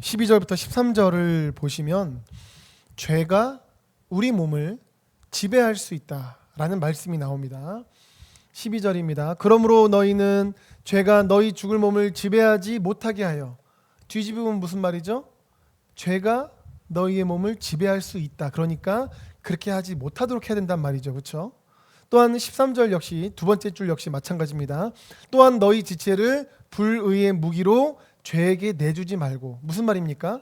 12절부터 13절을 보시면 죄가 우리 몸을 지배할 수 있다라는 말씀이 나옵니다. 12절입니다. 그러므로 너희는 죄가 너희 죽을 몸을 지배하지 못하게 하여. 뒤집으면 무슨 말이죠? 죄가 너희의 몸을 지배할 수 있다. 그러니까 그렇게 하지 못하도록 해야 된단 말이죠. 그렇죠? 또한 13절 역시 두 번째 줄 역시 마찬가지입니다. 또한 너희 지체를 불의의 무기로 죄에게 내주지 말고. 무슨 말입니까?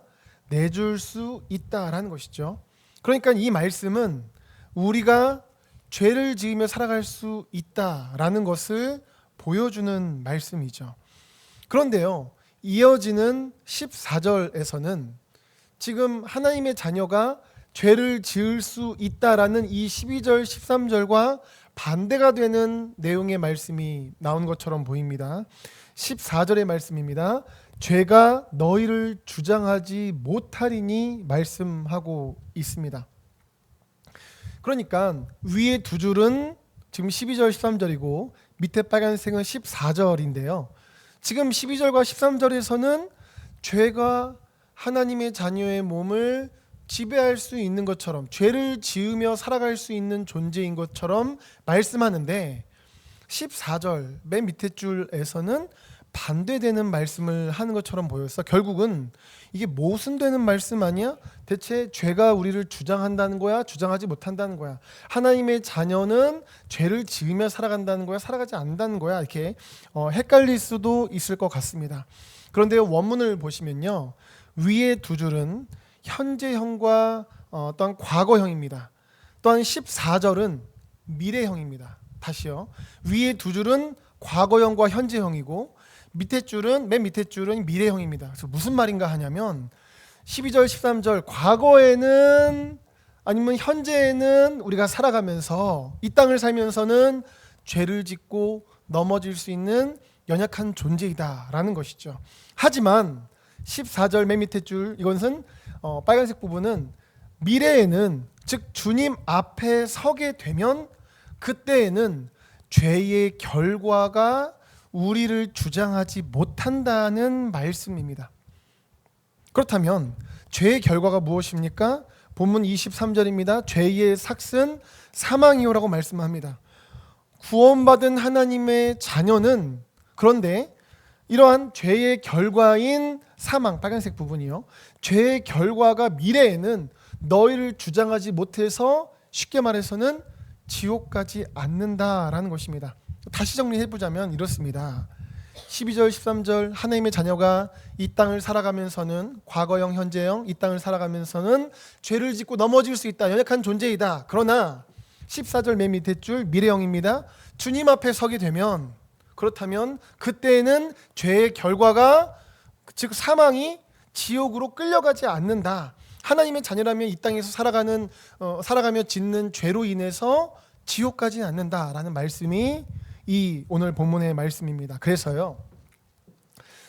내줄 수 있다라는 것이죠. 그러니까 이 말씀은 우리가 죄를 지으며 살아갈 수 있다라는 것을 보여주는 말씀이죠. 그런데요, 이어지는 14절에서는 지금 하나님의 자녀가 죄를 지을 수 있다라는 이 12절, 13절과 반대가 되는 내용의 말씀이 나온 것처럼 보입니다. 14절의 말씀입니다. 죄가 너희를 주장하지 못하리니 말씀하고 있습니다. 그러니까 위에 두 줄은 지금 12절, 13절이고 밑에 빨간색은 14절인데요. 지금 12절과 13절에서는 죄가 하나님의 자녀의 몸을 지배할 수 있는 것처럼, 죄를 지으며 살아갈 수 있는 존재인 것처럼 말씀하는데 14절 맨 밑에 줄에서는 반대되는 말씀을 하는 것처럼 보여서 결국은 이게 모순되는 말씀 아니야? 대체 죄가 우리를 주장한다는 거야? 주장하지 못한다는 거야? 하나님의 자녀는 죄를 지으며 살아간다는 거야? 살아가지 않는다는 거야? 이렇게 헷갈릴 수도 있을 것 같습니다. 그런데 원문을 보시면요, 위에 두 줄은 현재형과 또한 과거형입니다. 또한 14절은 미래형입니다. 다시요. 위에 두 줄은 과거형과 현재형이고 맨 밑에 줄은 미래형입니다. 그래서 무슨 말인가 하냐면 12절, 13절 과거에는 아니면 현재에는 우리가 살아가면서 이 땅을 살면서는 죄를 짓고 넘어질 수 있는 연약한 존재이다라는 것이죠. 하지만 14절 맨 밑에 줄 이것은 빨간색 부분은 미래에는, 즉 주님 앞에 서게 되면 그때에는 죄의 결과가 우리를 주장하지 못한다는 말씀입니다. 그렇다면 죄의 결과가 무엇입니까? 본문 23절입니다. 죄의 삭은 사망이요라고 말씀합니다. 구원받은 하나님의 자녀는 그런데 이러한 죄의 결과인 사망, 빨간색 부분이요, 죄의 결과가 미래에는 너희를 주장하지 못해서 쉽게 말해서는 지옥 가지 않는다라는 것입니다. 다시 정리해보자면 이렇습니다. 12절, 13절 하나님의 자녀가 이 땅을 살아가면서는 과거형, 현재형 이 땅을 살아가면서는 죄를 짓고 넘어질 수 있다, 연약한 존재이다. 그러나 14절 맨 밑에 줄 미래형입니다. 주님 앞에 서게 되면, 그렇다면 그때에는 죄의 결과가, 즉 사망이 지옥으로 끌려가지 않는다. 하나님의 자녀라면 이 땅에서 살아가며 짓는 죄로 인해서 지옥 가지 않는다라는 말씀이 이 오늘 본문의 말씀입니다. 그래서요,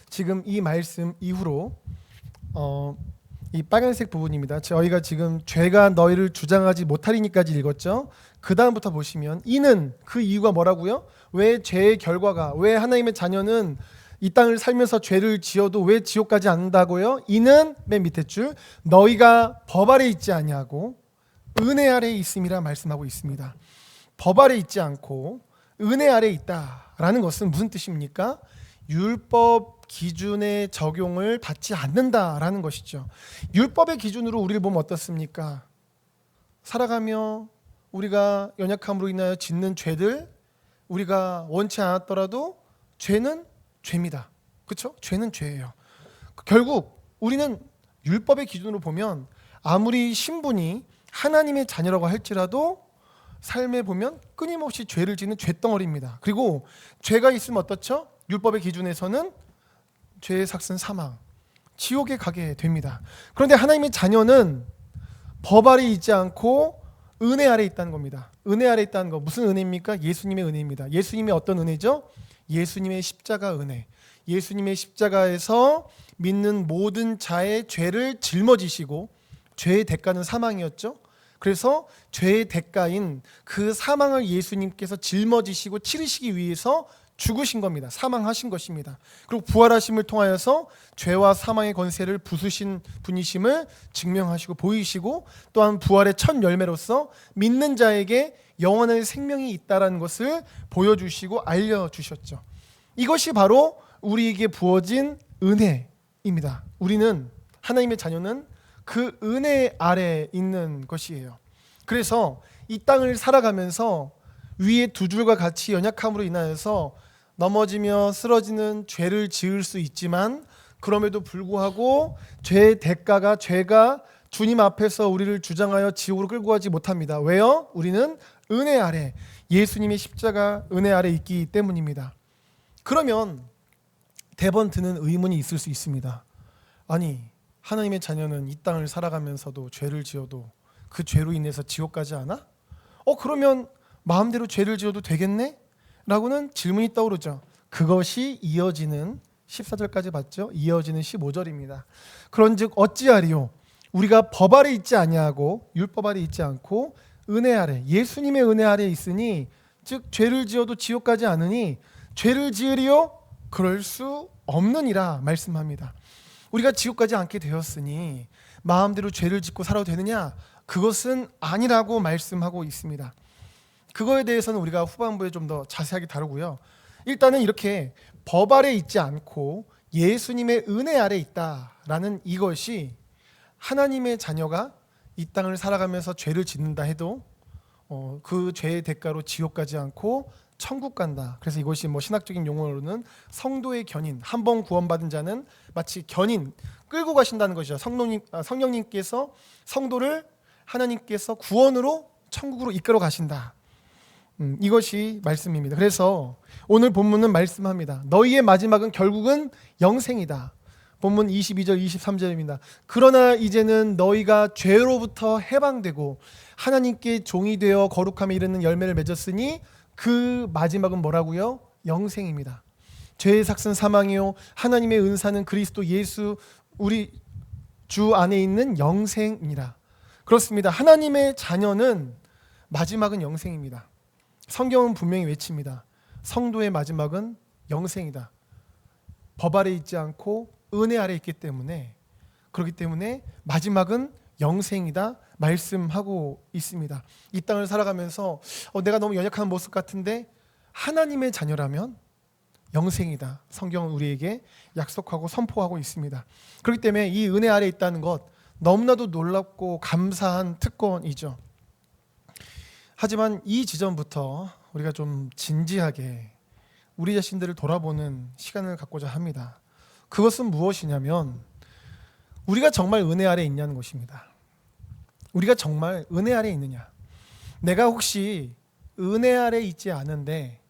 지금 이 말씀 이후로 이 빨간색 부분입니다. 저희가 지금 죄가 너희를 주장하지 못하리니까지 읽었죠. 그 다음부터 보시면 이는, 그 이유가 뭐라고요? 왜 죄의 결과가, 왜 하나님의 자녀는 이 땅을 살면서 죄를 지어도 왜 지옥 가지 않는다고요? 이는 맨 밑에 줄 너희가 법 아래 있지 아니하고 은혜 아래 있음이라 말씀하고 있습니다. 법 아래 있지 않고 은혜 아래 있다라는 것은 무슨 뜻입니까? 율법 기준의 적용을 받지 않는다라는 것이죠. 율법의 기준으로 우리를 보면 어떻습니까? 살아가며 우리가 연약함으로 인하여 짓는 죄들, 우리가 원치 않았더라도 죄는 죄입니다. 그렇죠? 죄는 죄예요. 결국 우리는 율법의 기준으로 보면 아무리 신분이 하나님의 자녀라고 할지라도 삶에 보면 끊임없이 죄를 짓는 죄덩어리입니다. 그리고 죄가 있으면 어떻죠? 율법의 기준에서는 죄의 삭은 사망, 지옥에 가게 됩니다. 그런데 하나님의 자녀는 법 아래 있지 않고 은혜 아래 있다는 겁니다. 은혜 아래 있다는 거, 무슨 은혜입니까? 예수님의 은혜입니다. 예수님의 어떤 은혜죠? 예수님의 십자가 은혜. 예수님의 십자가에서 믿는 모든 자의 죄를 짊어지시고, 죄의 대가는 사망이었죠. 그래서 죄의 대가인 그 사망을 예수님께서 짊어지시고 치르시기 위해서 죽으신 겁니다. 사망하신 것입니다. 그리고 부활하심을 통하여서 죄와 사망의 권세를 부수신 분이심을 증명하시고 보이시고, 또한 부활의 첫 열매로서 믿는 자에게 영원한 생명이 있다는 것을 보여주시고 알려주셨죠. 이것이 바로 우리에게 부어진 은혜입니다. 우리는, 하나님의 자녀는 그 은혜 아래에 있는 것이에요. 그래서 이 땅을 살아가면서 위의 두 줄과 같이 연약함으로 인하여서 넘어지며 쓰러지는 죄를 지을 수 있지만, 그럼에도 불구하고 죄의 대가가, 죄가 주님 앞에서 우리를 주장하여 지옥으로 끌고 가지 못합니다. 왜요? 우리는 은혜 아래, 예수님의 십자가 은혜 아래 있기 때문입니다. 그러면 대번 드는 의문이 있을 수 있습니다. 아니, 하나님의 자녀는 이 땅을 살아가면서도 죄를 지어도 그 죄로 인해서 지옥 가지 않아? 그러면 마음대로 죄를 지어도 되겠네? 라고는 질문이 떠오르죠. 그것이 이어지는 14절까지 봤죠? 이어지는 15절입니다. 그런즉 어찌하리요? 우리가 법 아래 있지 아니하고 율법 아래 있지 않고 은혜 아래, 예수님의 은혜 아래 있으니, 즉 죄를 지어도 지옥 가지 않으니 죄를 지으리요? 그럴 수 없느니라 말씀합니다. 우리가 지옥 가지 않게 되었으니 마음대로 죄를 짓고 살아도 되느냐? 그것은 아니라고 말씀하고 있습니다. 그거에 대해서는 우리가 후반부에 좀 더 자세하게 다루고요. 일단은 이렇게 법 아래 있지 않고 예수님의 은혜 아래 있다라는 이것이, 하나님의 자녀가 이 땅을 살아가면서 죄를 짓는다 해도 그 죄의 대가로 지옥 가지 않고 천국 간다. 그래서 이것이 신학적인 용어로는 성도의 견인, 한 번 구원받은 자는 마치 견인, 끌고 가신다는 것이죠. 성령님께서 성도를 하나님께서 구원으로 천국으로 이끌어 가신다. 이것이 말씀입니다. 그래서 오늘 본문은 말씀합니다. 너희의 마지막은 결국은 영생이다. 본문 22절 23절입니다. 그러나 이제는 너희가 죄로부터 해방되고 하나님께 종이 되어 거룩함에 이르는 열매를 맺었으니 그 마지막은 뭐라고요? 영생입니다. 죄의 삭은 사망이요 하나님의 은사는 그리스도 예수 우리 주 안에 있는 영생이라. 그렇습니다. 하나님의 자녀는 마지막은 영생입니다. 성경은 분명히 외칩니다. 성도의 마지막은 영생이다. 법 아래 있지 않고 은혜 아래 있기 때문에, 그렇기 때문에 마지막은 영생이다 말씀하고 있습니다. 이 땅을 살아가면서 내가 너무 연약한 모습 같은데 하나님의 자녀라면 영생이다. 성경은 우리에게 약속하고 선포하고 있습니다. 그렇기 때문에 이 은혜 아래 있다는 것, 너무나도 놀랍고 감사한 특권이죠. 하지만 이 지점부터 우리가 좀 진지하게 우리 자신들을 돌아보는 시간을 갖고자 합니다. 그것은 무엇이냐면, 우리가 정말 은혜 아래 있냐는 것입니다. 우리가 정말 은혜 아래 있느냐? 내가 혹시 은혜 아래 있지 않은데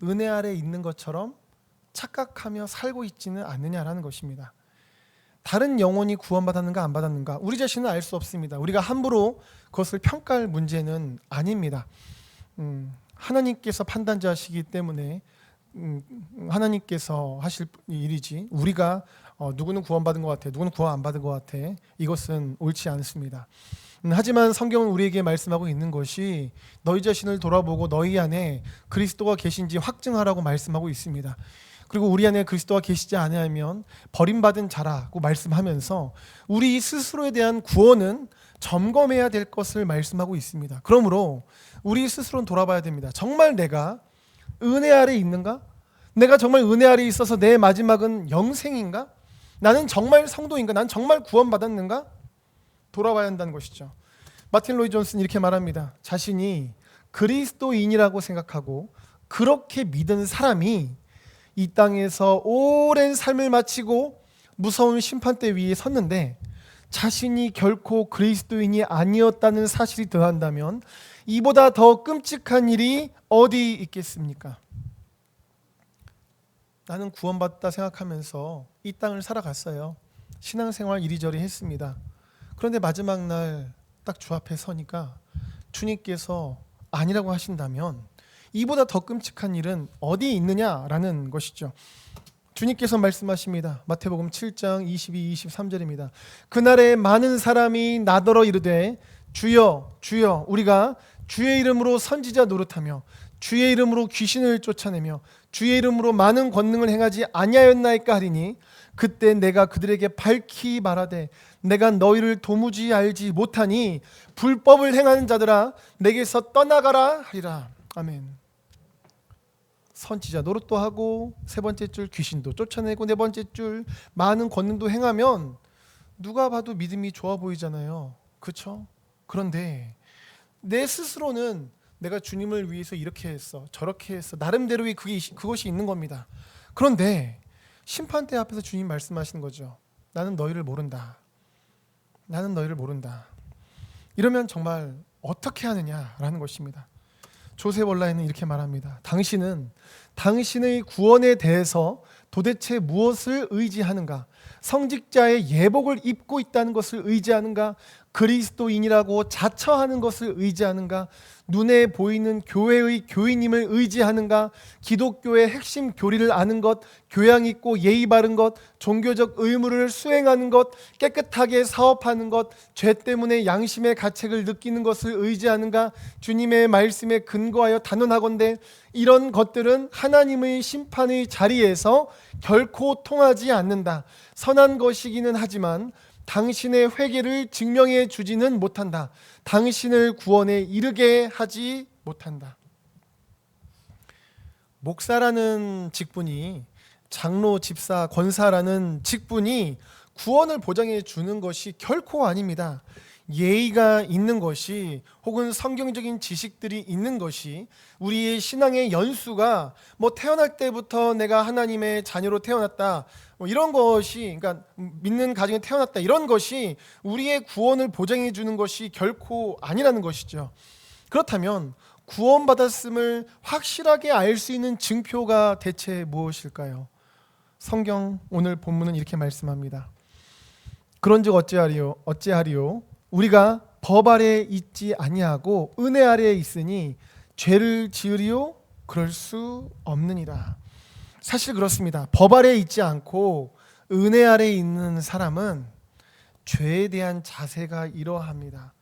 은혜 아래 있는 것처럼 착각하며 살고 있지는 않느냐라는 것입니다. 다른 영혼이 구원받았는가 안 받았는가 우리 자신은 알 수 없습니다. 우리가 함부로 그것을 평가할 문제는 아닙니다. 하나님께서 판단자시기 때문에 하나님께서 하실 일이지, 우리가 누구는 구원받은 것 같아, 누구는 구원 안 받은 것 같아, 이것은 옳지 않습니다. 하지만 성경은 우리에게 말씀하고 있는 것이, 너희 자신을 돌아보고 너희 안에 그리스도가 계신지 확증하라고 말씀하고 있습니다. 그리고 우리 안에 그리스도가 계시지 않으면 버림받은 자라고 말씀하면서 우리 스스로에 대한 구원은 점검해야 될 것을 말씀하고 있습니다. 그러므로 우리 스스로는 돌아봐야 됩니다. 정말 내가 은혜 아래 있는가? 내가 정말 은혜 아래 있어서 내 마지막은 영생인가? 나는 정말 성도인가? 난 정말 구원받았는가? 돌아봐야 한다는 것이죠. 마틴 로이드 존슨은 이렇게 말합니다. 자신이 그리스도인이라고 생각하고 그렇게 믿은 사람이 이 땅에서 오랜 삶을 마치고 무서운 심판대 위에 섰는데 자신이 결코 그리스도인이 아니었다는 사실이 드러난다면 이보다 더 끔찍한 일이 어디 있겠습니까? 나는 구원받다 생각하면서 이 땅을 살아갔어요. 신앙생활 이리저리 했습니다. 그런데 마지막 날 딱 주 앞에 서니까 주님께서 아니라고 하신다면 이보다 더 끔찍한 일은 어디 있느냐라는 것이죠. 주님께서 말씀하십니다. 마태복음 7장 22, 23절입니다. 그날에 많은 사람이 나더러 이르되 주여 주여 우리가 주의 이름으로 선지자 노릇하며 주의 이름으로 귀신을 쫓아내며 주의 이름으로 많은 권능을 행하지 아니하였나이까 하리니 그때 내가 그들에게 밝히 말하되 내가 너희를 도무지 알지 못하니 불법을 행하는 자들아 내게서 떠나가라 하리라. 아멘. 선지자 노릇도 하고 세 번째 줄 귀신도 쫓아내고 네 번째 줄 많은 권능도 행하면 누가 봐도 믿음이 좋아 보이잖아요. 그렇죠? 그런데 내 스스로는 내가 주님을 위해서 이렇게 했어 저렇게 했어 나름대로의 그것이 있는 겁니다. 그런데 심판대 앞에서 주님 말씀하시는 거죠. 나는 너희를 모른다. 나는 너희를 모른다. 이러면 정말 어떻게 하느냐라는 것입니다. 조셉 온라인은 이렇게 말합니다. 당신은 당신의 구원에 대해서 도대체 무엇을 의지하는가? 성직자의 예복을 입고 있다는 것을 의지하는가? 그리스도인이라고 자처하는 것을 의지하는가? 눈에 보이는 교회의 교인임을 의지하는가? 기독교의 핵심 교리를 아는 것, 교양 있고 예의 바른 것, 종교적 의무를 수행하는 것, 깨끗하게 사업하는 것, 죄 때문에 양심의 가책을 느끼는 것을 의지하는가? 주님의 말씀에 근거하여 단언하건대 이런 것들은 하나님의 심판의 자리에서 결코 통하지 않는다. 선한 것이기는 하지만 당신의 회개를 증명해 주지는 못한다. 당신을 구원에 이르게 하지 못한다. 목사라는 직분이, 장로, 집사, 권사라는 직분이 구원을 보장해 주는 것이 결코 아닙니다. 예의가 있는 것이 혹은 성경적인 지식들이 있는 것이 우리의 신앙의 연수가 태어날 때부터 내가 하나님의 자녀로 태어났다 이런 것이, 그러니까 믿는 가정에 태어났다 이런 것이 우리의 구원을 보장해 주는 것이 결코 아니라는 것이죠. 그렇다면 구원받았음을 확실하게 알 수 있는 증표가 대체 무엇일까요? 성경 오늘 본문은 이렇게 말씀합니다. 그런즉 어찌하리요? 우리가 법 아래에 있지 아니하고 은혜 아래에 있으니 죄를 지으리요? 그럴 수 없느니라. 사실 그렇습니다. 법 아래에 있지 않고 은혜 아래에 있는 사람은 죄에 대한 자세가 이러합니다.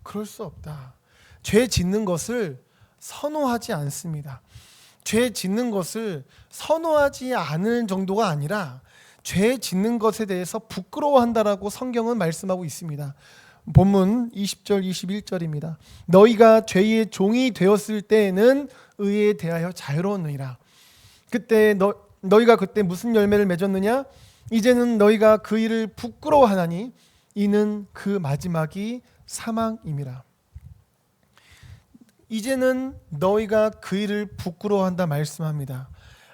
그럴 수 없다. 죄 짓는 것을 선호하지 않습니다. 죄 짓는 것을 선호하지 않을 정도가 아니라 죄 짓는 것에 대해서 부끄러워한다라고 성경은 말씀하고 있습니다. 본문 20절 21절입니다. 너희가 죄의 종이 되었을 때에는 의에 대하여 자유로웠느니라. 그때 너희가 그때 무슨 열매를 맺었느냐? 이제는 너희가 그 일을 부끄러워하나니 이는 그 마지막이 사망임이라. 이제는 너희가 그 일을 부끄러워한다 말씀합니다.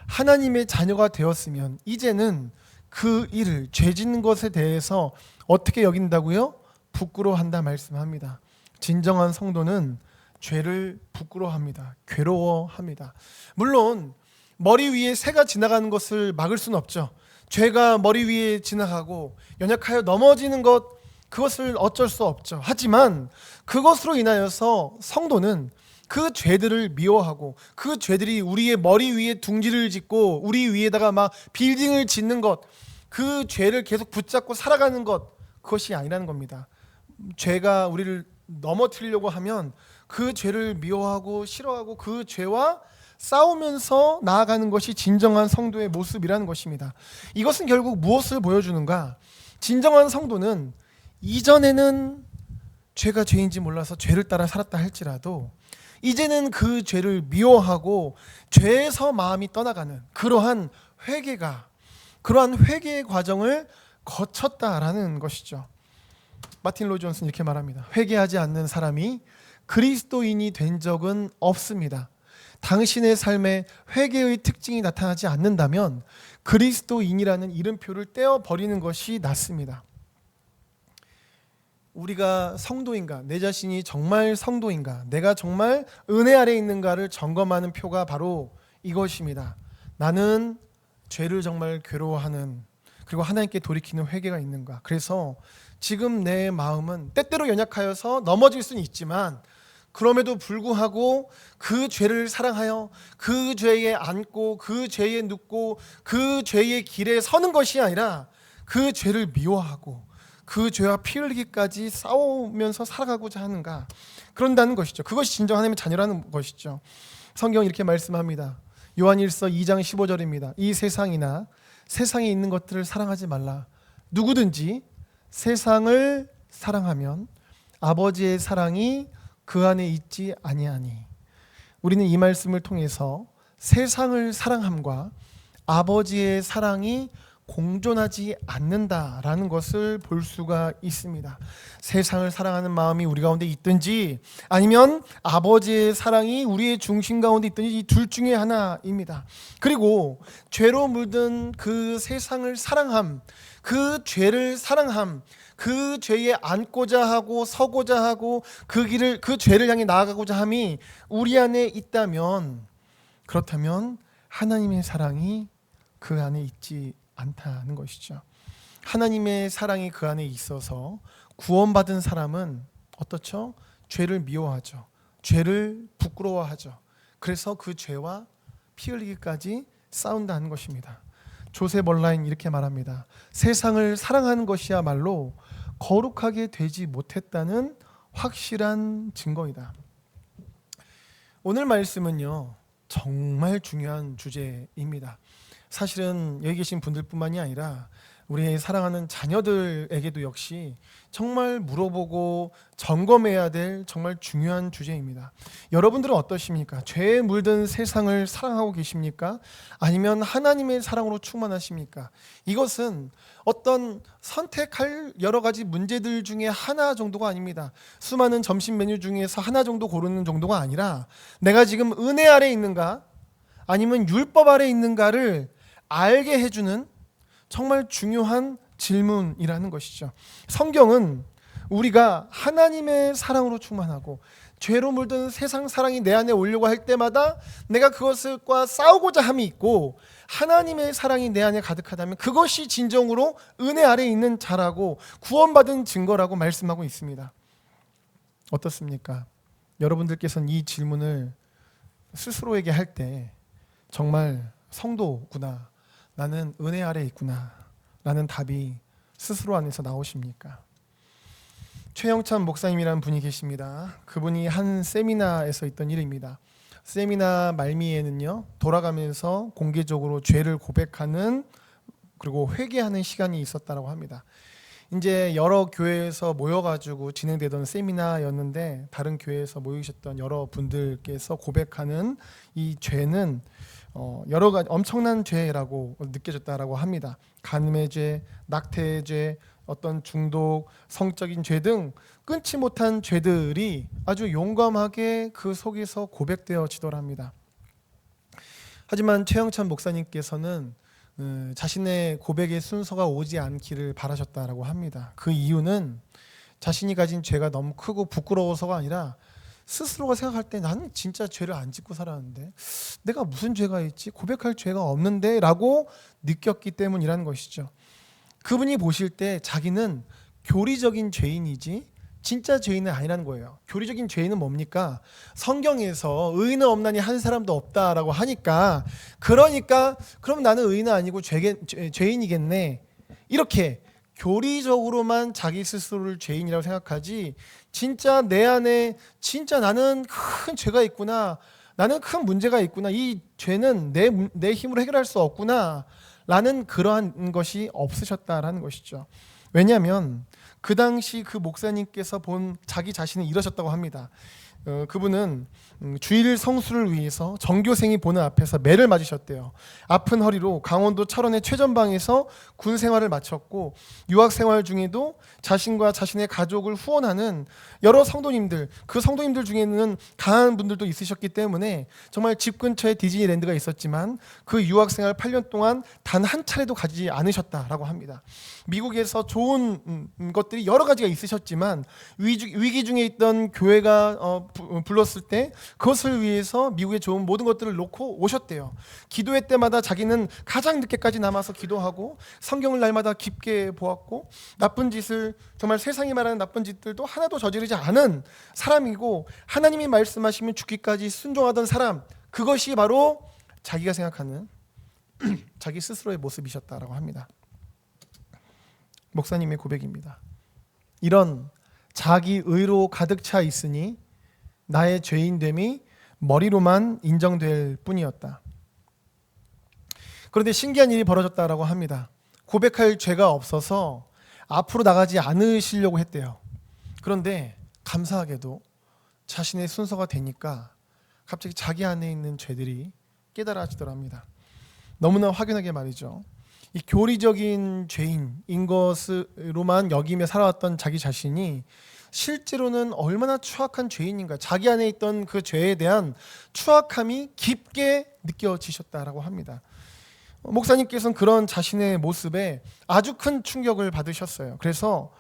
하나님의 자녀가 되었으면 이제는 그 일을, 죄 짓는 것에 대해서 어떻게 여긴다고요? 부끄러워한다 말씀합니다. 진정한 성도는 죄를 부끄러워합니다. 괴로워합니다. 물론 머리 위에 새가 지나가는 것을 막을 수는 없죠. 죄가 머리 위에 지나가고 연약하여 넘어지는 것, 그것을 어쩔 수 없죠. 하지만 그것으로 인하여서 성도는 그 죄들을 미워하고 그 죄들이 우리의 머리 위에 둥지를 짓고 우리 위에다가 막 빌딩을 짓는 것, 그 죄를 계속 붙잡고 살아가는 것, 그것이 아니라는 겁니다. 죄가 우리를 넘어뜨리려고 하면 그 죄를 미워하고 싫어하고 그 죄와 싸우면서 나아가는 것이 진정한 성도의 모습이라는 것입니다. 이것은 결국 무엇을 보여주는가? 진정한 성도는 이전에는 죄가 죄인지 몰라서 죄를 따라 살았다 할지라도 이제는 그 죄를 미워하고 죄에서 마음이 떠나가는 그러한 회개의 과정을 거쳤다라는 것이죠. 마틴 로이드 존슨은 이렇게 말합니다. 회개하지 않는 사람이 그리스도인이 된 적은 없습니다. 당신의 삶에 회개의 특징이 나타나지 않는다면 그리스도인이라는 이름표를 떼어버리는 것이 낫습니다. 우리가 성도인가, 내 자신이 정말 성도인가, 내가 정말 은혜 아래 있는가를 점검하는 표가 바로 이것입니다. 나는 죄를 정말 괴로워하는, 그리고 하나님께 돌이키는 회개가 있는가. 그래서 지금 내 마음은 때때로 연약하여서 넘어질 수는 있지만 그럼에도 불구하고 그 죄를 사랑하여 그 죄에 앉고 그 죄에 눕고 그 죄의 길에 서는 것이 아니라 그 죄를 미워하고 그 죄와 피 흘리기까지 싸우면서 살아가고자 하는가, 그런다는 것이죠. 그것이 진정 하나님의 자녀라는 것이죠. 성경 이렇게 말씀합니다. 요한일서 2장 15절입니다. 이 세상이나 세상에 있는 것들을 사랑하지 말라. 누구든지 세상을 사랑하면 아버지의 사랑이 그 안에 있지 아니하니. 우리는 이 말씀을 통해서 세상을 사랑함과 아버지의 사랑이 공존하지 않는다라는 것을 볼 수가 있습니다. 세상을 사랑하는 마음이 우리 가운데 있든지 아니면 아버지의 사랑이 우리의 중심 가운데 있든지 이 둘 중에 하나입니다. 그리고 죄로 물든 그 세상을 사랑함, 그 죄를 사랑함, 그 죄에 앉고자 하고 서고자 하고 그 죄를 향해 나아가고자 함이 우리 안에 있다면, 그렇다면 하나님의 사랑이 그 안에 있지 않다는 것이죠. 하나님의 사랑이 그 안에 있어서 구원받은 사람은 어떻죠? 죄를 미워하죠. 죄를 부끄러워하죠. 그래서 그 죄와 피 흘리기까지 싸운다는 것입니다. 조셉 얼라인 이렇게 말합니다. 세상을 사랑하는 것이야말로 거룩하게 되지 못했다는 확실한 증거이다. 오늘 말씀은요, 정말 중요한 주제입니다. 사실은 여기 계신 분들뿐만이 아니라 우리 사랑하는 자녀들에게도 역시 정말 물어보고 점검해야 될 정말 중요한 주제입니다. 여러분들은 어떠십니까? 죄에 물든 세상을 사랑하고 계십니까? 아니면 하나님의 사랑으로 충만하십니까? 이것은 어떤 선택할 여러 가지 문제들 중에 하나 정도가 아닙니다. 수많은 점심 메뉴 중에서 하나 정도 고르는 정도가 아니라 내가 지금 은혜 아래 있는가 아니면 율법 아래 있는가를 알게 해주는 정말 중요한 질문이라는 것이죠. 성경은 우리가 하나님의 사랑으로 충만하고 죄로 물든 세상 사랑이 내 안에 오려고 할 때마다 내가 그것과 싸우고자 함이 있고, 하나님의 사랑이 내 안에 가득하다면 그것이 진정으로 은혜 아래에 있는 자라고 구원받은 증거라고 말씀하고 있습니다. 어떻습니까? 여러분들께서는 이 질문을 스스로에게 할 때 정말 성도구나, 나는 은혜 아래에 있구나 라는 답이 스스로 안에서 나오십니까? 최영찬 목사님이라는 분이 계십니다. 그분이 한 세미나에서 있던 일입니다. 세미나 말미에는요, 돌아가면서 공개적으로 죄를 고백하는 그리고 회개하는 시간이 있었다고 합니다. 이제 여러 교회에서 모여가지고 진행되던 세미나였는데, 다른 교회에서 모이셨던 여러 분들께서 고백하는 이 죄는 여러 가지 엄청난 죄라고 느껴졌다라고 합니다. 간음의 죄, 낙태의 죄, 어떤 중독, 성적인 죄 등 끊지 못한 죄들이 아주 용감하게 그 속에서 고백되어지더랍니다. 하지만 최영찬 목사님께서는 자신의 고백의 순서가 오지 않기를 바라셨다라고 합니다. 그 이유는 자신이 가진 죄가 너무 크고 부끄러워서가 아니라 스스로가 생각할 때 나는 진짜 죄를 안 짓고 살았는데 내가 무슨 죄가 있지? 고백할 죄가 없는데 라고 느꼈기 때문이라는 것이죠. 그분이 보실 때 자기는 교리적인 죄인이지 진짜 죄인은 아니라는 거예요. 교리적인 죄인은 뭡니까? 성경에서 의인은 없나니 한 사람도 없다라고 하니까, 그러니까 그럼 나는 의인은 아니고 죄인이겠네, 이렇게 교리적으로만 자기 스스로를 죄인이라고 생각하지, 진짜 내 안에 진짜 나는 큰 죄가 있구나, 나는 큰 문제가 있구나, 이 죄는 내 힘으로 해결할 수 없구나 라는 그러한 것이 없으셨다라는 것이죠. 왜냐하면 그 당시 그 목사님께서 본 자기 자신을 이러셨다고 합니다. 그분은 주일 성수를 위해서 전교생이 보는 앞에서 매를 맞으셨대요. 아픈 허리로 강원도 철원의 최전방에서 군 생활을 마쳤고, 유학 생활 중에도 자신과 자신의 가족을 후원하는 여러 성도님들, 그 성도님들 중에는 강한 분들도 있으셨기 때문에 정말 집 근처에 디즈니랜드가 있었지만 그 유학 생활 8년 동안 단 한 차례도 가지 않으셨다라고 합니다. 미국에서 좋은 것들이 여러 가지가 있으셨지만 위기 중에 있던 교회가 불렀을 때 그것을 위해서 미국의 좋은 모든 것들을 놓고 오셨대요. 기도회 때마다 자기는 가장 늦게까지 남아서 기도하고 성경을 날마다 깊게 보았고, 나쁜 짓을, 정말 세상이 말하는 나쁜 짓들도 하나도 저지르지 않은 사람이고, 하나님이 말씀하시면 죽기까지 순종하던 사람, 그것이 바로 자기가 생각하는 자기 스스로의 모습이셨다라고 합니다. 목사님의 고백입니다. 이런 자기 의로 가득 차 있으니 나의 죄인됨이 머리로만 인정될 뿐이었다. 그런데 신기한 일이 벌어졌다라고 합니다. 고백할 죄가 없어서 앞으로 나가지 않으시려고 했대요. 그런데 감사하게도 자신의 순서가 되니까 갑자기 자기 안에 있는 죄들이 깨달아지더랍니다. 너무나 확연하게 말이죠. 이 교리적인 죄인인 것으로만 여기며 살아왔던 자기 자신이 실제로는 얼마나 추악한 죄인인가, 자기 안에 있던 그 죄에 대한 추악함이 깊게 느껴지셨다라고 합니다. 목사님께서는 그런 자신의 모습에 아주 큰 충격을 받으셨어요. 그래서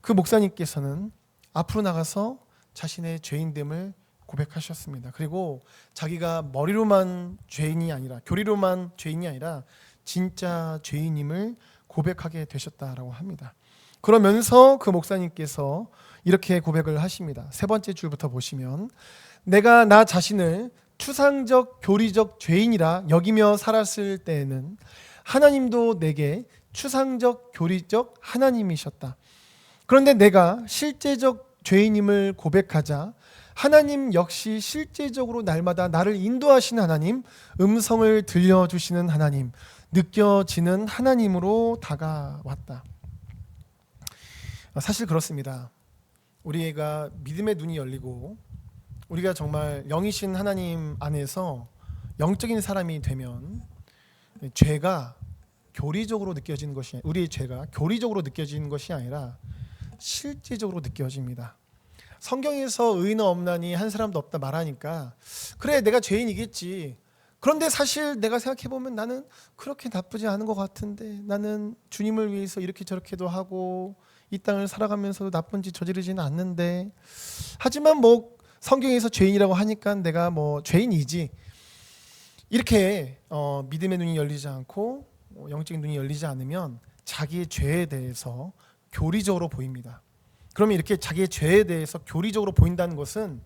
그 목사님께서는 앞으로 나가서 자신의 죄인됨을 고백하셨습니다. 그리고 자기가 머리로만 죄인이 아니라, 교리로만 죄인이 아니라 진짜 죄인임을 고백하게 되셨다라고 합니다. 그러면서 그 목사님께서 이렇게 고백을 하십니다. 세 번째 줄부터 보시면, 내가 나 자신을 추상적 교리적 죄인이라 여기며 살았을 때에는 하나님도 내게 추상적 교리적 하나님이셨다. 그런데 내가 실제적 죄인임을 고백하자 하나님 역시 실제적으로 날마다 나를 인도하시는 하나님, 음성을 들려주시는 하나님, 느껴지는 하나님으로 다가왔다. 사실 그렇습니다. 우리가 믿음의 눈이 열리고 우리가 정말 영이신 하나님 안에서 영적인 사람이 되면 죄가 교리적으로 느껴지는 것이, 우리의 죄가 교리적으로 느껴지는 것이 아니라 실제적으로 느껴집니다. 성경에서 의인은 없나니 한 사람도 없다 말하니까 그래, 내가 죄인이겠지. 그런데 사실 내가 생각해보면 나는 그렇게 나쁘지 않은 것 같은데, 나는 주님을 위해서 이렇게 저렇게도 하고 이 땅을 살아가면서도 나쁜 짓 저지르지는 않는데, 하지만 뭐 성경에서 죄인이라고 하니까 내가 뭐 죄인이지, 이렇게 믿음의 눈이 열리지 않고 영적인 눈이 열리지 않으면 자기의 죄에 대해서 교리적으로 보입니다. 그러면 이렇게 자기의 죄에 대해서 교리적으로 보인다는 것은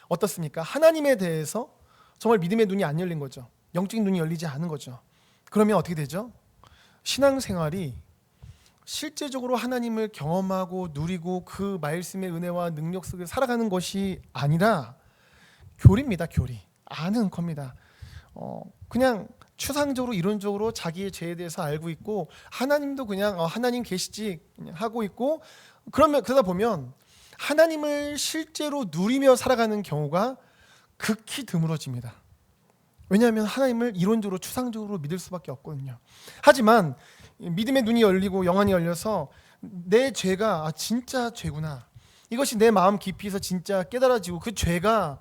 어떻습니까? 하나님에 대해서 정말 믿음의 눈이 안 열린 거죠. 영적인 눈이 열리지 않은 거죠. 그러면 어떻게 되죠? 신앙생활이 실제적으로 하나님을 경험하고 누리고 그 말씀의 은혜와 능력 속에 살아가는 것이 아니라 교리입니다. 교리. 아는 겁니다. 그냥 추상적으로 이론적으로 자기의 죄에 대해서 알고 있고, 하나님도 그냥 하나님 계시지 그냥 하고 있고, 그러다 보면 하나님을 실제로 누리며 살아가는 경우가 극히 드물어집니다. 왜냐하면 하나님을 이론적으로 추상적으로 믿을 수밖에 없거든요. 하지만 믿음의 눈이 열리고 영안이 열려서 내 죄가 진짜 죄구나, 이것이 내 마음 깊이에서 진짜 깨달아지고, 그 죄가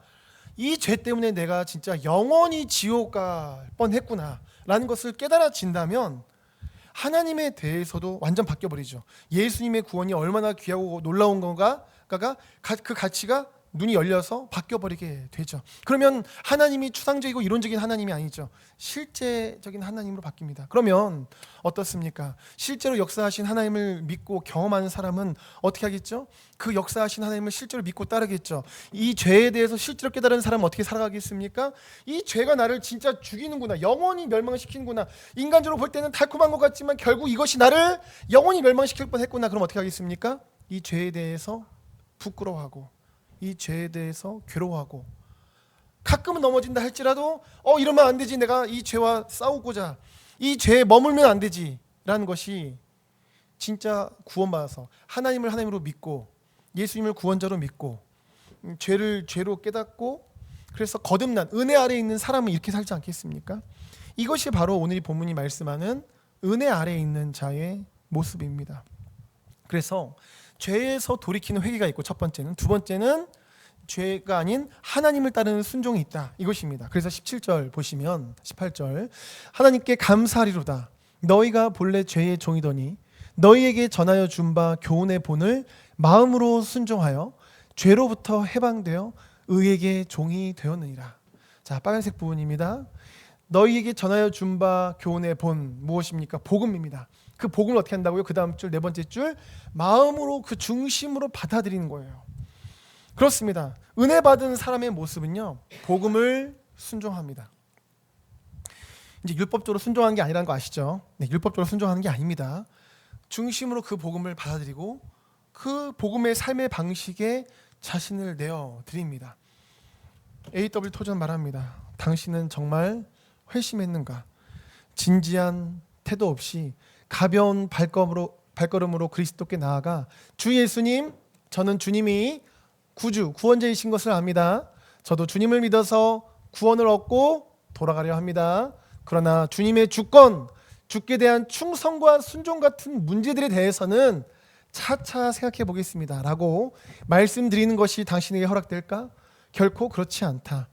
이 죄 때문에 내가 진짜 영원히 지옥 갈 뻔했구나 라는 것을 깨달아진다면 하나님에 대해서도 완전 바뀌어버리죠. 예수님의 구원이 얼마나 귀하고 놀라운 건가가 그 가치가 눈이 열려서 바뀌어버리게 되죠. 그러면 하나님이 추상적이고 이론적인 하나님이 아니죠. 실제적인 하나님으로 바뀝니다. 그러면 어떻습니까? 실제로 역사하신 하나님을 믿고 경험하는 사람은 어떻게 하겠죠? 그 역사하신 하나님을 실제로 믿고 따르겠죠. 이 죄에 대해서 실제로 깨달은 사람은 어떻게 살아가겠습니까? 이 죄가 나를 진짜 죽이는구나, 영원히 멸망시키는구나, 인간적으로 볼 때는 달콤한 것 같지만 결국 이것이 나를 영원히 멸망시킬 뻔했구나. 그럼 어떻게 하겠습니까? 이 죄에 대해서 부끄러워하고, 이 죄에 대해서 괴로워하고, 가끔은 넘어진다 할지라도 이러면 안 되지, 내가 이 죄와 싸우고자 이 죄에 머물면 안 되지 라는 것이 진짜 구원받아서 하나님을 하나님으로 믿고 예수님을 구원자로 믿고 죄를 죄로 깨닫고, 그래서 거듭난 은혜 아래에 있는 사람은 이렇게 살지 않겠습니까? 이것이 바로 오늘 이 본문이 말씀하는 은혜 아래에 있는 자의 모습입니다. 그래서 죄에서 돌이키는 회개가 있고, 첫 번째는. 두 번째는 죄가 아닌 하나님을 따르는 순종이 있다, 이것입니다. 그래서 17절 보시면, 18절, 하나님께 감사하리로다. 너희가 본래 죄의 종이더니 너희에게 전하여 준 바 교훈의 본을 마음으로 순종하여 죄로부터 해방되어 의에게 종이 되었느니라. 자, 빨간색 부분입니다. 너희에게 전하여 준 바 교훈의 본, 무엇입니까? 복음입니다. 그 복음을 어떻게 한다고요? 그 다음 줄, 네 번째 줄, 마음으로, 그 중심으로 받아들이는 거예요. 그렇습니다. 은혜 받은 사람의 모습은요, 복음을 순종합니다. 이제 율법적으로 순종하는 게 아니라는 거 아시죠? 네, 율법적으로 순종하는 게 아닙니다. 중심으로 그 복음을 받아들이고 그 복음의 삶의 방식에 자신을 내어 드립니다. A.W. 토저는 말합니다. 당신은 정말 회심했는가? 진지한 태도 없이 가벼운 발걸음으로 그리스도께 나아가 주 예수님, 저는 주님이 구주, 구원자이신 것을 압니다. 저도 주님을 믿어서 구원을 얻고 돌아가려 합니다. 그러나 주님의 주권, 주께 대한 충성과 순종 같은 문제들에 대해서는 차차 생각해 보겠습니다 라고 말씀드리는 것이 당신에게 허락될까? 결코 그렇지 않다.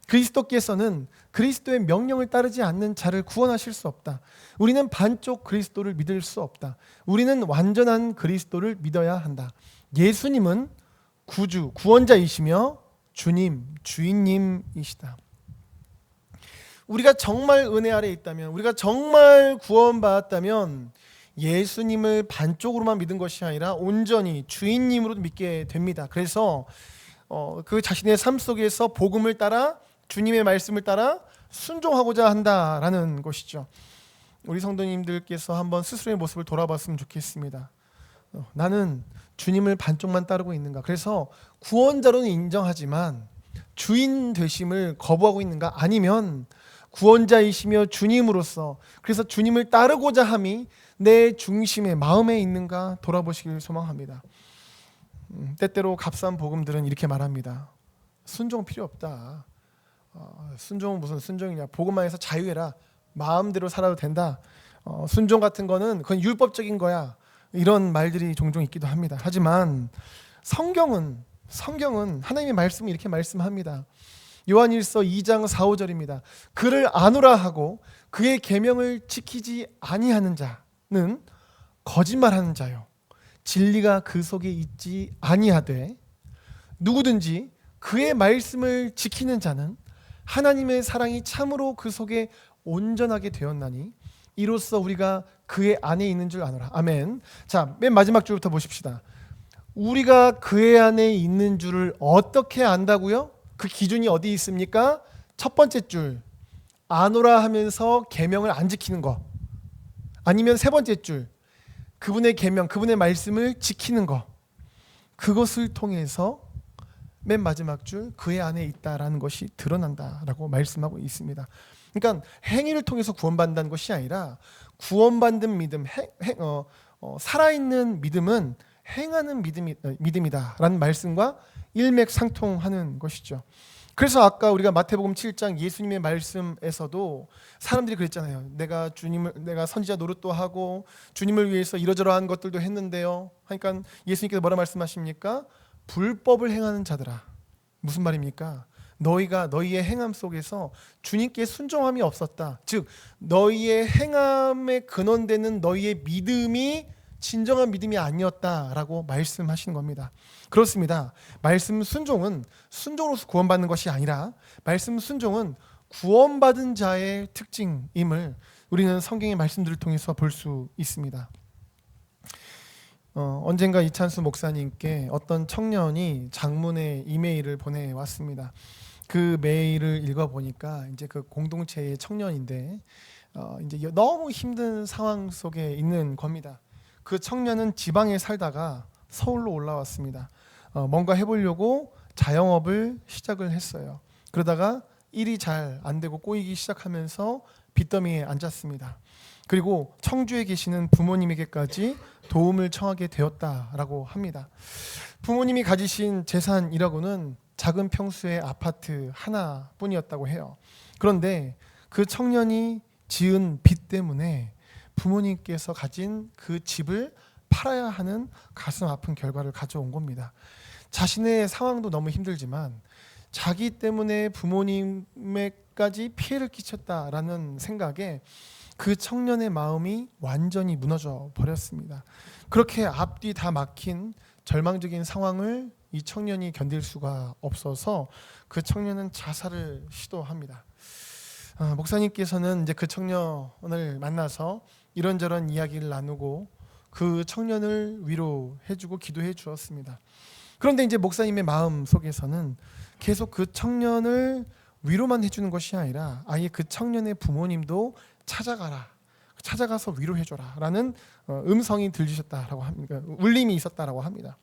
그리스도께서는 그리스도의 명령을 따르지 않는 자를 구원하실 수 없다. 우리는 반쪽 그리스도를 믿을 수 없다. 우리는 완전한 그리스도를 믿어야 한다. 예수님은 구주, 구원자이시며 주님, 주인님이시다. 우리가 정말 은혜 아래 있다면, 우리가 정말 구원받았다면 예수님을 반쪽으로만 믿은 것이 아니라 온전히 주인님으로 믿게 됩니다. 그래서 그 자신의 삶 속에서 복음을 따라, 주님의 말씀을 따라 순종하고자 한다라는 것이죠. 우리 성도님들께서 한번 스스로의 모습을 돌아봤으면 좋겠습니다. 나는 주님을 반쪽만 따르고 있는가? 그래서 구원자로는 인정하지만 주인 되심을 거부하고 있는가? 아니면 구원자이시며 주님으로서, 그래서 주님을 따르고자 함이 내 중심에, 마음에 있는가 돌아보시길 소망합니다. 때때로 값싼 복음들은 이렇게 말합니다. 순종 필요 없다. 순종은 무슨 순종이냐? 복음만 해서 자유해라. 마음대로 살아도 된다. 순종 같은 거는 그건 율법적인 거야. 이런 말들이 종종 있기도 합니다. 하지만 성경은 하나님의 말씀이 이렇게 말씀합니다. 요한일서 2장 4, 5절입니다. 그를 아노라 하고 그의 계명을 지키지 아니하는 자는 거짓말하는 자요, 진리가 그 속에 있지 아니하되 누구든지 그의 말씀을 지키는 자는 하나님의 사랑이 참으로 그 속에 온전하게 되었나니 이로써 우리가 그의 안에 있는 줄 아노라. 아멘. 자, 맨 마지막 줄부터 보십시다. 우리가 그의 안에 있는 줄을 어떻게 안다고요? 그 기준이 어디 있습니까? 첫 번째 줄, 아노라 하면서 계명을 안 지키는 거. 아니면 세 번째 줄, 그분의 계명, 그분의 말씀을 지키는 거. 그것을 통해서 맨 마지막 줄, 그의 안에 있다라는 것이 드러난다라고 말씀하고 있습니다. 그러니까 행위를 통해서 구원받는다는 것이 아니라 구원받는 믿음, 살아있는 믿음은 행하는 믿음이다라는 말씀과 일맥상통하는 것이죠. 그래서 아까 우리가 마태복음 7장 예수님의 말씀에서도 사람들이 그랬잖아요. 내가 선지자 노릇도 하고 주님을 위해서 이러저러한 것들도 했는데요. 그러니까 예수님께서 뭐라 말씀하십니까? 불법을 행하는 자들아. 무슨 말입니까? 너희가 너희의 행함 속에서 주님께 순종함이 없었다. 즉 너희의 행함에 근원되는 너희의 믿음이 진정한 믿음이 아니었다라고 말씀하시는 겁니다. 그렇습니다. 말씀 순종은 순종으로서 구원받는 것이 아니라 말씀 순종은 구원받은 자의 특징임을 우리는 성경의 말씀들을 통해서 볼 수 있습니다. 언젠가 이찬수 목사님께 어떤 청년이 장문의 이메일을 보내왔습니다. 그 메일을 읽어보니까 이제 그 공동체의 청년인데 이제 너무 힘든 상황 속에 있는 겁니다. 그 청년은 지방에 살다가 서울로 올라왔습니다. 뭔가 해보려고 자영업을 시작을 했어요. 그러다가 일이 잘 안 되고 꼬이기 시작하면서 빚더미에 앉았습니다. 그리고 청주에 계시는 부모님에게까지 도움을 청하게 되었다라고 합니다. 부모님이 가지신 재산이라고는 작은 평수의 아파트 하나뿐이었다고 해요. 그런데 그 청년이 지은 빚 때문에 부모님께서 가진 그 집을 팔아야 하는 가슴 아픈 결과를 가져온 겁니다. 자신의 상황도 너무 힘들지만 자기 때문에 부모님에까지 피해를 끼쳤다라는 생각에 그 청년의 마음이 완전히 무너져 버렸습니다. 그렇게 앞뒤 다 막힌 절망적인 상황을 이 청년이 견딜 수가 없어서 그 청년은 자살을 시도합니다. 목사님께서는 이제 그 청년을 만나서 이런저런 이야기를 나누고 그 청년을 위로해주고 기도해 주었습니다. 그런데 이제 목사님의 마음 속에서는 계속 그 청년을 위로만 해주는 것이 아니라 아예 그 청년의 부모님도 찾아가서 위로해줘라 라는 음성이 들리셨다라고 합니다. 울림이 있었다라고 합니다.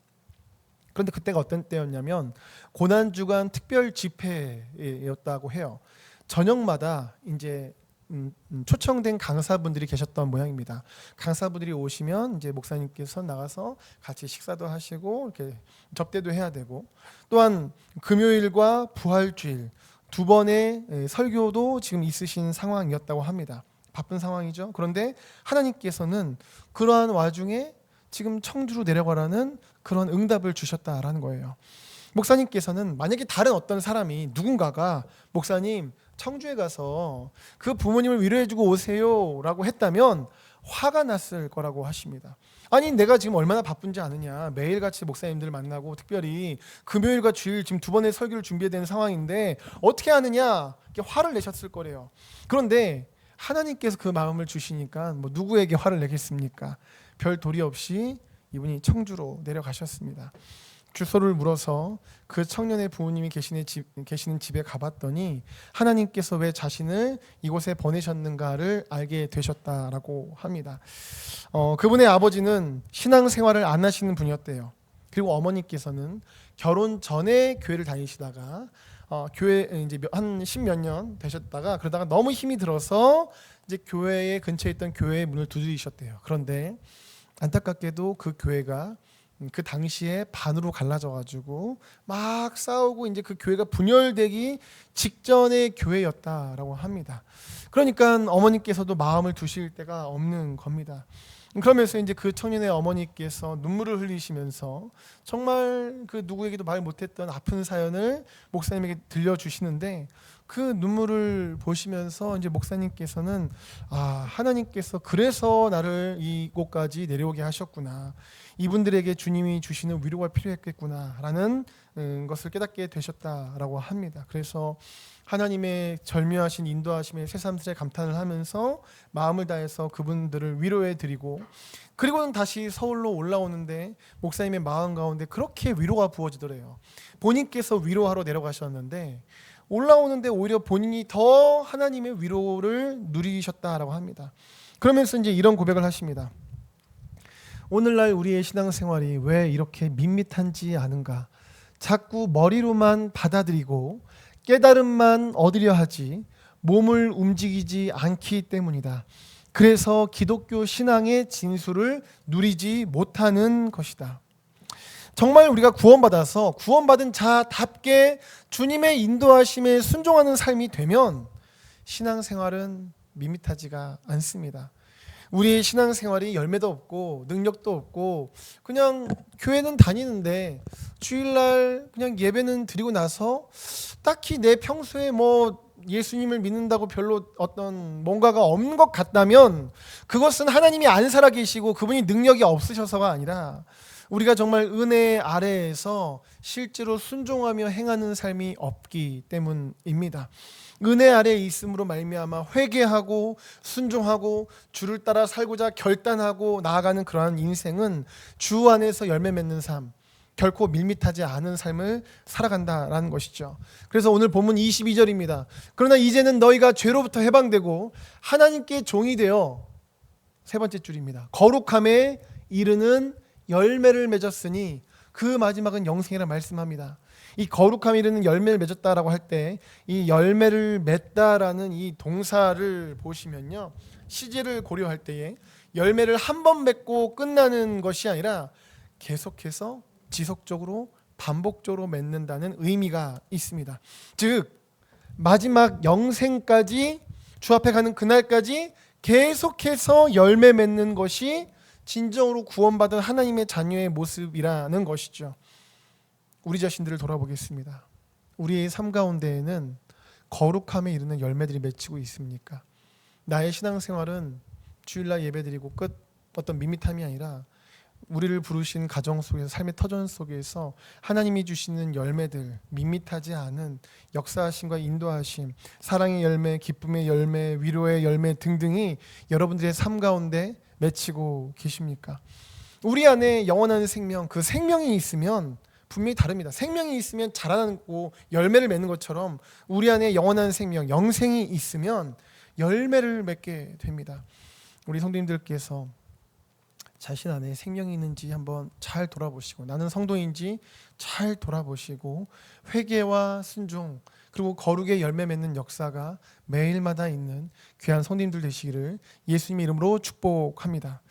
그런데 그때가 어떤 때였냐면 고난주간 특별 집회였다고 해요. 저녁마다 이제 초청된 강사분들이 계셨던 모양입니다. 강사분들이 오시면 이제 목사님께서 나가서 같이 식사도 하시고 이렇게 접대도 해야 되고, 또한 금요일과 부활주일 두 번의 설교도 지금 있으신 상황이었다고 합니다. 바쁜 상황이죠. 그런데 하나님께서는 그러한 와중에 지금 청주로 내려가라는 그런 응답을 주셨다라는 거예요. 목사님께서는 만약에 다른 어떤 사람이, 누군가가 목사님 청주에 가서 그 부모님을 위로해주고 오세요 라고 했다면 화가 났을 거라고 하십니다. 아니, 내가 지금 얼마나 바쁜지 아느냐, 매일같이 목사님들 만나고 특별히 금요일과 주일 지금 두 번의 설교를 준비해야 되는 상황인데 어떻게 하느냐, 이렇게 화를 내셨을 거래요. 그런데 하나님께서 그 마음을 주시니까 뭐 누구에게 화를 내겠습니까? 별 도리 없이 이분이 청주로 내려가셨습니다. 주소를 물어서 그 청년의 부모님이 계시는 집에 가봤더니 하나님께서 왜 자신을 이곳에 보내셨는가를 알게 되셨다라고 합니다. 그분의 아버지는 신앙생활을 안 하시는 분이었대요. 그리고 어머니께서는 결혼 전에 교회를 다니시다가 교회 이제 한 10몇 년 되셨다가 그러다가 너무 힘이 들어서 이제 교회에 근처에 있던 교회의 문을 두드리셨대요. 그런데 안타깝게도 그 교회가 그 당시에 반으로 갈라져가지고 막 싸우고 이제 그 교회가 분열되기 직전의 교회였다라고 합니다. 그러니까 어머니께서도 마음을 두실 데가 없는 겁니다. 그러면서 이제 그 청년의 어머니께서 눈물을 흘리시면서 정말 그 누구에게도 말 못했던 아픈 사연을 목사님에게 들려주시는데, 그 눈물을 보시면서 이제 목사님께서는 하나님께서 그래서 나를 이곳까지 내려오게 하셨구나, 이분들에게 주님이 주시는 위로가 필요했겠구나라는 것을 깨닫게 되셨다라고 합니다. 그래서 하나님의 절묘하신 인도하심에 새삼스레 감탄을 하면서 마음을 다해서 그분들을 위로해 드리고, 그리고는 다시 서울로 올라오는데 목사님의 마음 가운데 그렇게 위로가 부어지더래요. 본인께서 위로하러 내려가셨는데 올라오는데 오히려 본인이 더 하나님의 위로를 누리셨다라고 합니다. 그러면서 이제 이런 고백을 하십니다. 오늘날 우리의 신앙생활이 왜 이렇게 밋밋한지 아는가? 자꾸 머리로만 받아들이고 깨달음만 얻으려 하지 몸을 움직이지 않기 때문이다. 그래서 기독교 신앙의 진수를 누리지 못하는 것이다. 정말 우리가 구원받아서 구원받은 자답게 주님의 인도하심에 순종하는 삶이 되면 신앙생활은 밋밋하지가 않습니다. 우리의 신앙생활이 열매도 없고 능력도 없고 그냥 교회는 다니는데 주일날 그냥 예배는 드리고 나서 딱히 내 평소에 뭐 예수님을 믿는다고 별로 어떤 뭔가가 없는 것 같다면 그것은 하나님이 안 살아계시고 그분이 능력이 없으셔서가 아니라 우리가 정말 은혜 아래에서 실제로 순종하며 행하는 삶이 없기 때문입니다. 은혜 아래에 있음으로 말미암아 회개하고 순종하고 주를 따라 살고자 결단하고 나아가는 그러한 인생은 주 안에서 열매 맺는 삶, 결코 밀밋하지 않은 삶을 살아간다라는 것이죠. 그래서 오늘 본문 22절입니다. 그러나 이제는 너희가 죄로부터 해방되고 하나님께 종이 되어, 세 번째 줄입니다, 거룩함에 이르는 열매를 맺었으니, 그 마지막은 영생이라 말씀합니다. 이 거룩함에 이르는 열매를 맺었다라고 할 때 이 열매를 맺다라는 이 동사를 보시면요, 시제를 고려할 때에 열매를 한 번 맺고 끝나는 것이 아니라 계속해서 지속적으로 반복적으로 맺는다는 의미가 있습니다. 즉 마지막 영생까지, 주 앞에 가는 그날까지 계속해서 열매 맺는 것이 진정으로 구원받은 하나님의 자녀의 모습이라는 것이죠. 우리 자신들을 돌아보겠습니다. 우리의 삶 가운데에는 거룩함에 이르는 열매들이 맺히고 있습니까? 나의 신앙생활은 주일날 예배드리고 끝, 어떤 밋밋함이 아니라 우리를 부르신 가정 속에서, 삶의 터전 속에서 하나님이 주시는 열매들, 밋밋하지 않은 역사하심과 인도하심, 사랑의 열매, 기쁨의 열매, 위로의 열매 등등이 여러분들의 삶 가운데 맺히고 계십니까? 우리 안에 영원한 생명, 그 생명이 있으면 분명히 다릅니다. 생명이 있으면 자라나고 열매를 맺는 것처럼 우리 안에 영원한 생명, 영생이 있으면 열매를 맺게 됩니다. 우리 성도님들께서 자신 안에 생명이 있는지 한번 잘 돌아보시고, 나는 성도인지 잘 돌아보시고, 회개와 순종 그리고 거룩의 열매 맺는 역사가 매일마다 있는 귀한 성도님들 되시기를 예수님의 이름으로 축복합니다.